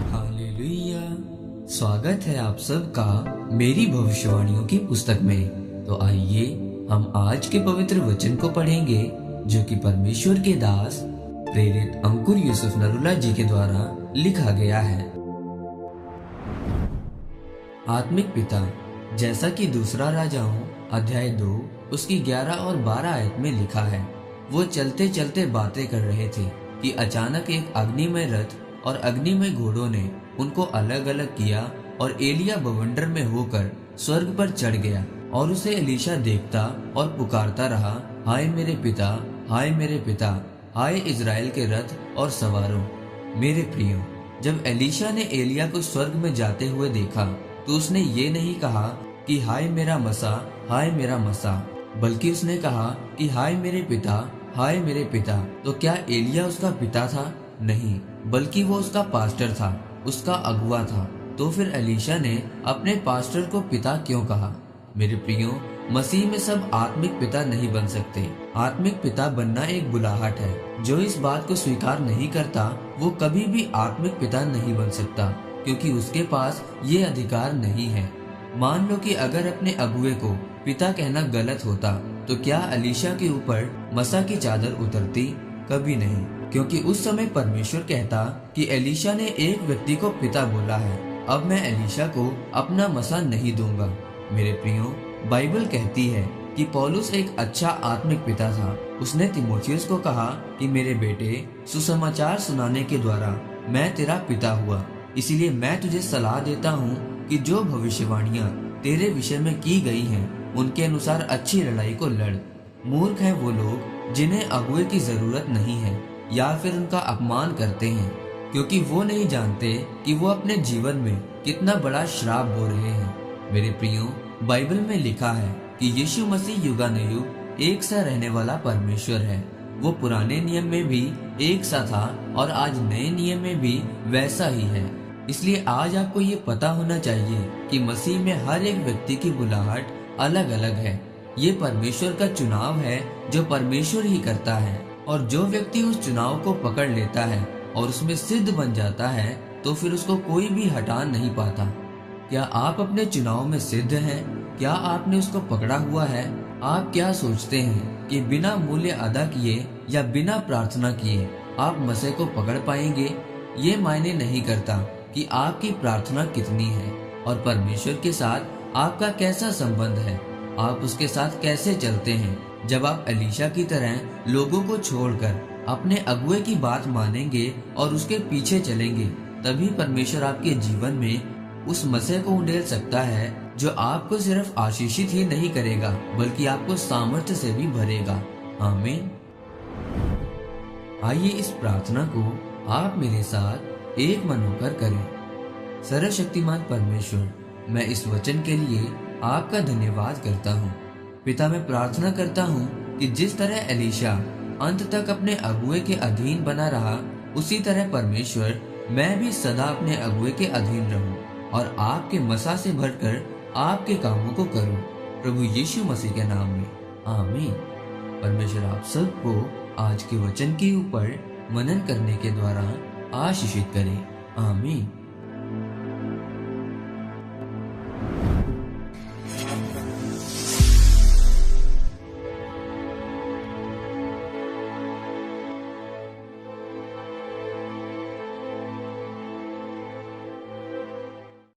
Hallelujah. स्वागत है आप सबका मेरी भविष्यवाणियों की पुस्तक में। तो आइए हम आज के पवित्र वचन को पढ़ेंगे जो कि परमेश्वर के दास प्रेरित अंकुर यूसुफ नरूला जी के द्वारा लिखा गया है। आत्मिक पिता, जैसा कि दूसरा राजाओं अध्याय 2 उसकी 11 और 12 आयत में लिखा है, वो चलते चलते बातें कर रहे थे कि अचानक एक अग्निमय रथ और अग्निमय घोड़ों ने उनको अलग अलग किया और एलिया बवंडर में होकर स्वर्ग पर चढ़ गया और उसे एलीशा देखता और पुकारता रहा, हाय मेरे पिता, हाय मेरे पिता, हाय इज़राइल के रथ और सवारों। मेरे प्रियो, जब एलीशा ने एलिया को स्वर्ग में जाते हुए देखा तो उसने ये नहीं कहा कि हाय मेरा मसा, हाय मेरा मसा, बल्कि उसने कहा कि हाय मेरे पिता, हाय मेरे पिता। तो क्या एलिया उसका पिता था? नहीं, बल्कि वो उसका पास्टर था, उसका अगुआ था। तो फिर एलीशा ने अपने पास्टर को पिता क्यों कहा? मेरे प्रियो, मसीह में सब आत्मिक पिता नहीं बन सकते। आत्मिक पिता बनना एक बुलाहट है। जो इस बात को स्वीकार नहीं करता वो कभी भी आत्मिक पिता नहीं बन सकता, क्योंकि उसके पास ये अधिकार नहीं है। मान लो कि अगर अपने अगुए को पिता कहना गलत होता तो क्या एलीशा के ऊपर मसा की चादर उतरती? कभी नहीं, क्योंकि उस समय परमेश्वर कहता कि एलीशा ने एक व्यक्ति को पिता बोला है, अब मैं एलीशा को अपना मसा नहीं दूंगा। मेरे प्रियो, बाइबल कहती है कि पौलुस एक अच्छा आत्मिक पिता था। उसने तीमुथियुस को कहा कि मेरे बेटे, सुसमाचार सुनाने के द्वारा मैं तेरा पिता हुआ, इसीलिए मैं तुझे सलाह देता हूँ कि जो भविष्यवाणियाँ तेरे विषय में की गई हैं उनके अनुसार अच्छी लड़ाई को लड़। मूर्ख हैं वो लोग जिन्हें अगुए की जरूरत नहीं है या फिर उनका अपमान करते हैं, क्योंकि वो नहीं जानते कि वो अपने जीवन में कितना बड़ा श्राप बो रहे हैं। मेरे प्रियो, बाइबल में लिखा है कि यीशु मसीह युगानुयुग एक सा रहने वाला परमेश्वर है। वो पुराने नियम में भी एक सा था और आज नए नियम में भी वैसा ही है। इसलिए आज आपको ये पता होना चाहिए कि मसीह में हर एक व्यक्ति की बुलाहट अलग अलग है। ये परमेश्वर का चुनाव है जो परमेश्वर ही करता है, और जो व्यक्ति उस चुनाव को पकड़ लेता है और उसमें सिद्ध बन जाता है तो फिर उसको कोई भी हटा नहीं पाता। क्या आप अपने चुनाव में सिद्ध हैं? क्या आपने उसको पकड़ा हुआ है? आप क्या सोचते हैं कि बिना मूल्य अदा किए या बिना प्रार्थना किए आप मसीह को पकड़ पाएंगे? ये मायने नहीं करता कि आपकी प्रार्थना कितनी है और परमेश्वर के साथ आपका कैसा संबंध है, आप उसके साथ कैसे चलते हैं। जब आप एलीशा की तरह लोगों को छोड़कर अपने अगुए की बात मानेंगे और उसके पीछे चलेंगे, तभी परमेश्वर आपके जीवन में उस मसीह को उंडेल सकता है जो आपको सिर्फ आशीषित ही नहीं करेगा बल्कि आपको सामर्थ्य से भी भरेगा। आमीन। आइए इस प्रार्थना को आप मेरे साथ एक मन होकर करें। सर्वशक्तिमान परमेश्वर, मैं इस वचन के लिए आपका धन्यवाद करता हूँ। पिता, मैं प्रार्थना करता हूँ कि जिस तरह एलीशा अंत तक अपने अगुए के अधीन बना रहा, उसी तरह परमेश्वर मैं भी सदा अपने अगुए के अधीन रहूं और आपके मसा से भरकर आपके कामों को करूं। प्रभु यीशु मसीह के नाम में, आमीन। परमेश्वर आप सबको आज के वचन के ऊपर मनन करने के द्वारा आशीषित करे। आमीन।